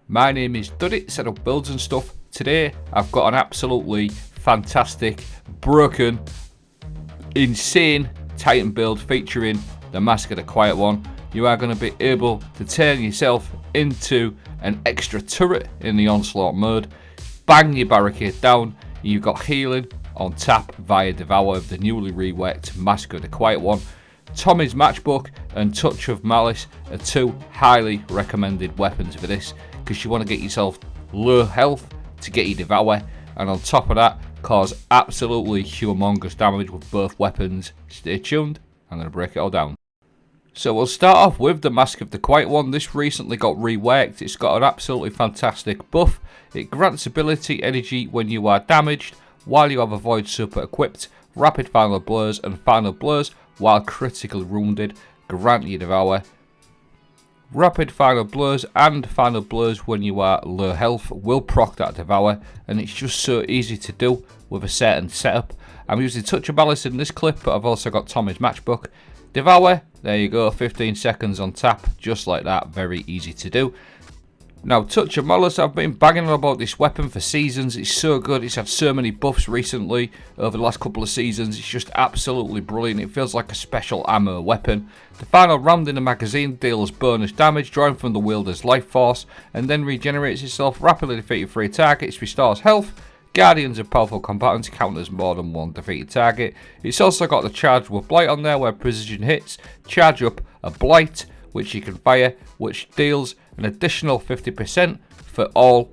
My name is Duddy, set up builds and stuff. Today I've got an absolutely fantastic, broken, insane Titan build featuring the Mask of the Quiet One. You are going to be able to turn yourself into an extra turret in the Onslaught mode. Bang your barricade down. You've got healing on tap via Devour of the newly reworked Mask of the Quiet One. Tommy's Matchbook and Touch of Malice are two highly recommended weapons for this, because you want to get yourself low health to get your Devour, and on top of that cause absolutely humongous damage with both weapons. Stay tuned, I'm going to break it all down. So we'll start off with the Mask of the Quiet One. This recently got reworked. It's got an absolutely fantastic buff. It grants ability energy when you are damaged, while you have a Void Super equipped, rapid final blows and final blows while critically wounded grant you Devour. Rapid final blows and final blows when you are low health will proc that Devour, and it's just so easy to do with a certain setup. I'm using Touch of Malice in this clip, but I've also got Tommy's Matchbook. Devour, there you go, 15 seconds on tap, just like that, very easy to do. Now, Touch of Malice, I've been banging on about this weapon for seasons. It's so good. It's had so many buffs recently over the last couple of seasons. It's just absolutely brilliant. It feels like a special ammo weapon. The final round in the magazine deals bonus damage drawing from the wielder's life force, and then regenerates itself, rapidly defeating 3 targets, restores health. Guardians of powerful combatants counters more than one defeated target. It's also got the charge with blight on there, where precision hits charge up a blight, which you can fire, which deals an additional 50% for all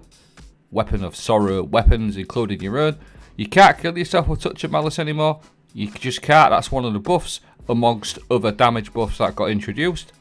Weapon of Sorrow weapons, including your own. You can't kill yourself with Touch of Malice anymore. You just can't. That's one of the buffs amongst other damage buffs that got introduced.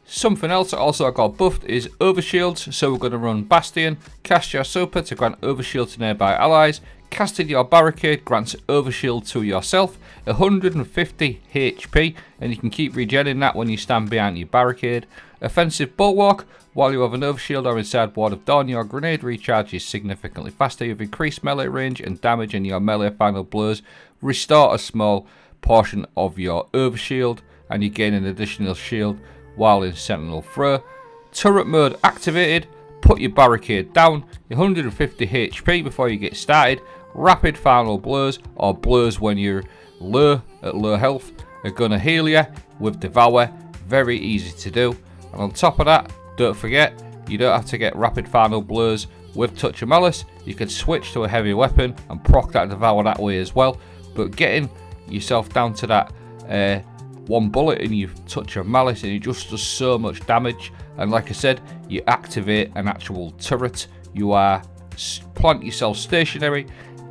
Something else that also got buffed is overshields. So we're going to run Bastion, cast your super to grant overshield to nearby allies. Casting your barricade grants overshield to yourself, 150 HP, and you can keep regenerating that when you stand behind your barricade. Offensive bulwark, while you have an overshield or inside ward of dawn, your grenade recharges significantly faster. You have increased melee range and damage, and your melee final blows restore a small portion of your overshield, and you gain an additional shield while in Sentinel throw. Turret mode activated. Put your barricade down, 150 HP before you get started. Rapid final blows, or blows when you're at low health, are going to heal you with Devour. Very easy to do. And on top of that, don't forget, you don't have to get rapid final blows with Touch of Malice. You can switch to a heavy weapon and proc that Devour that way as well. But getting yourself down to that one bullet in your Touch of Malice, and it just does so much damage. And like I said, you activate an actual turret. You are plant yourself stationary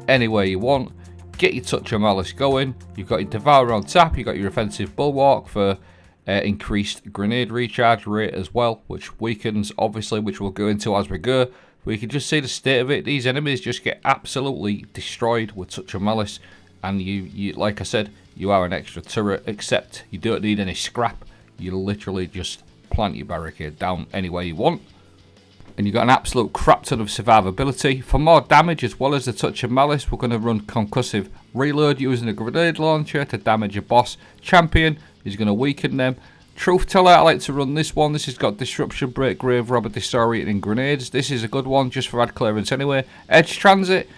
anywhere you want. Get your Touch of Malice going. You've got your Devour on tap. You've got your offensive bulwark for increased grenade recharge rate as well, which weakens, obviously, which we'll go into as we go. But you can just see the state of it. These enemies just get absolutely destroyed with Touch of Malice, and you like I said, you are an extra turret, except you don't need any scrap. You literally just plant your barricade down anywhere you want, and you've got an absolute crap ton of survivability. For more damage as well as the Touch of Malice, we're going to run concussive reload using a grenade launcher to damage a boss champion. Is going to weaken them. Truth teller, I like to run this one. This has got disruption, break, grave robber, disorienting grenades. This is a good one just for ad clearance anyway. Edge transit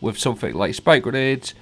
with something like spike grenades,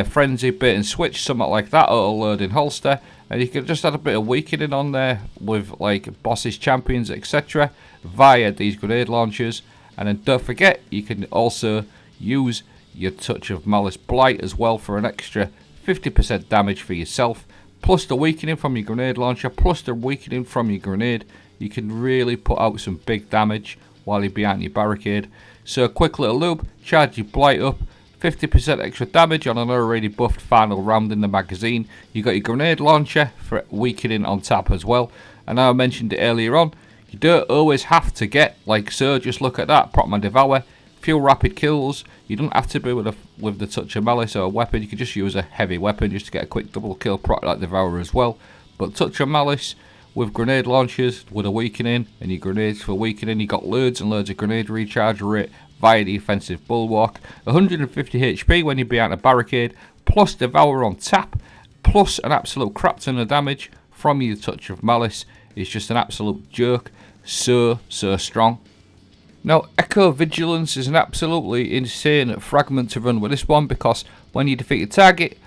frenzy, bait and switch, something like that, auto loading holster. And you can just add a bit of weakening on there with like bosses, champions, etc. via these grenade launchers. And then don't forget, you can also use your Touch of Malice blight as well for an extra 50% damage for yourself. Plus the weakening from your grenade launcher, plus the weakening from your grenade. You can really put out some big damage while you're behind your barricade. So a quick little loop, charge your blight up, 50% extra damage on an already buffed final round in the magazine. You got your grenade launcher for weakening on tap as well. And I mentioned it earlier on, you don't always have to get like so. Just look at that, proc my Devour, few rapid kills. You don't have to be with the Touch of Malice or a weapon. You can just use a heavy weapon just to get a quick double kill, proc like Devour as well. But Touch of Malice with grenade launchers with a weakening, and your grenades for weakening, you got loads and loads of grenade recharge rate via the offensive bulwark. 150 HP when you're behind a barricade, plus Devour on tap, plus an absolute crap ton of damage from your Touch of Malice. It's just an absolute joke. So strong. Now, Echo Vigilance is an absolutely insane fragment to run with this one, because when you defeat a target,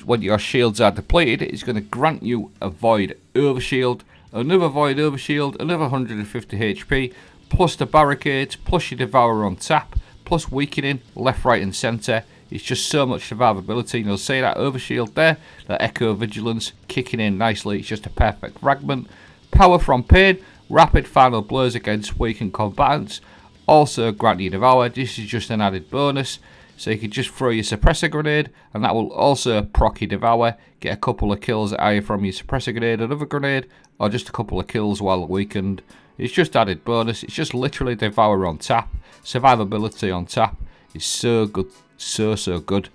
when your shields are depleted, it's going to grant you a void overshield, another void overshield, another 150 HP, plus the barricades, plus your Devour on tap, plus weakening left, right and centre. It's just so much survivability, and you'll see that overshield there, that Echo Vigilance kicking in nicely. It's just a perfect fragment. Power from Pain, rapid final blows against weakened combatants, also grant you Devour. This is just an added bonus, so you can just throw your suppressor grenade, and that will also proc your Devour, get a couple of kills either from your suppressor grenade, another grenade, or just a couple of kills while weakened. It's just added bonus. It's just literally Devour on tap. Survivability on tap is so good, so good.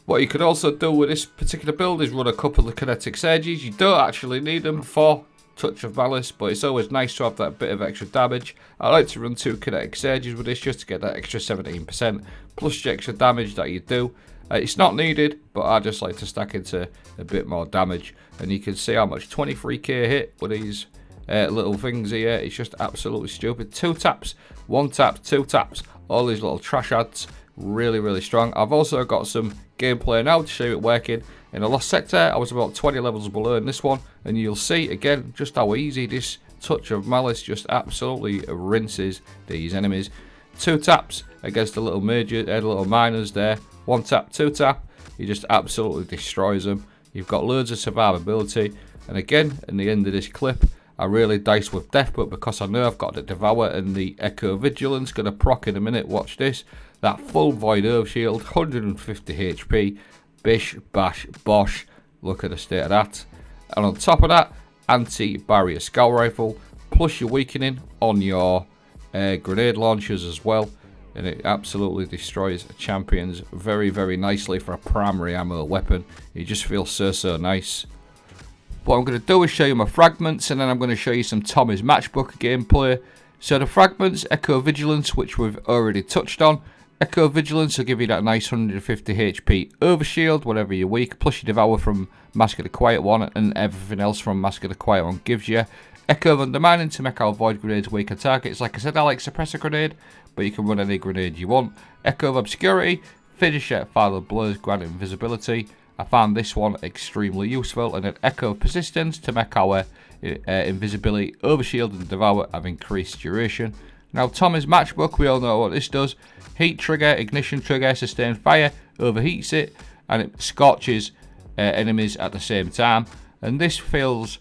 What you could also do with this particular build is run a couple of kinetic surges. You don't actually need them for Touch of Malice, but it's always nice to have that bit of extra damage. I like to run 2 kinetic surges with this just to get that extra 17% plus the extra damage that you do. It's not needed, but I just like to stack into a bit more damage, and you can see how much 23k hit with these little things here. It's just absolutely stupid. 2 taps, 1 tap, 2 taps, all these little trash ads, really strong. I've also got some gameplay now to show you it working. In a Lost Sector, I was about 20 levels below in this one, and you'll see again just how easy this Touch of Malice just absolutely rinses these enemies. 2 taps against the little little miners there. 1 tap, 2 tap, he just absolutely destroys them. You've got loads of survivability, and again, in the end of this clip, I really dice with death, but because I know I've got the Devour and the Echo Vigilance, gonna proc in a minute. Watch this. That full void overshield, 150 HP. Bish, bash, bosh. Look at the state of that. And on top of that, anti-barrier scout rifle, plus your weakening on your grenade launchers as well. And it absolutely destroys champions very nicely for a primary ammo weapon. It just feels so nice. What I'm going to do is show you my fragments, and then I'm going to show you some Tommy's matchbook gameplay. So the fragments, Echo Vigilance, which we've already touched on. Echo Vigilance will give you that nice 150 HP overshield whenever you're weak, plus your Devour from Mask of the Quiet One, and everything else from Mask of the Quiet One gives you. Echo of Undermining to make our void grenades weaker targets. Like I said, I like suppressor grenade, but you can run any grenade you want. Echo of Obscurity, finish at final blows, grant invisibility. I found this one extremely useful. And then Echo of Persistence to make our invisibility, overshield and Devour have increased duration. Now Tommy's matchbook, we all know what this does. Heat trigger, ignition trigger, sustained fire, overheats it, and it scorches enemies at the same time. And this feels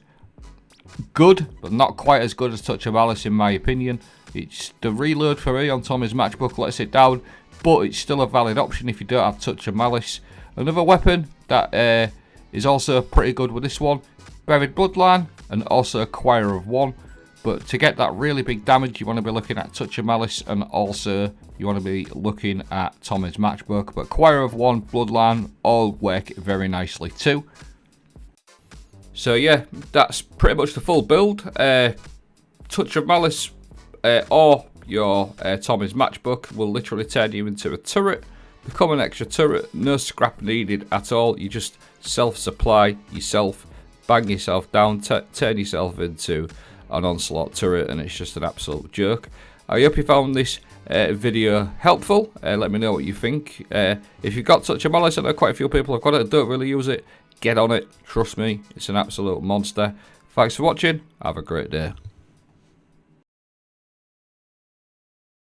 good, but not quite as good as Touch of Malice in my opinion. It's the reload for me on Tommy's matchbook lets it down, but it's still a valid option if you don't have Touch of Malice. Another weapon that is also pretty good with this one, Buried Bloodline, and also Choir of One. But to get that really big damage, you want to be looking at Touch of Malice, and also you want to be looking at Tommy's matchbook. But Choir of One, Bloodline, all work very nicely too. So yeah, that's pretty much the full build. Touch of Malice or your Tommy's matchbook will literally turn you into a turret. Become an extra turret, no scrap needed at all. You just self-supply yourself, bang yourself down, turn yourself into an Onslaught turret, and it's just an absolute joke. I hope you found this video helpful. Let me know what you think. If you've got Touch of Malice, I know quite a few people have got it, don't really use it. Get on it, trust me, it's an absolute monster. Thanks for watching, have a great day.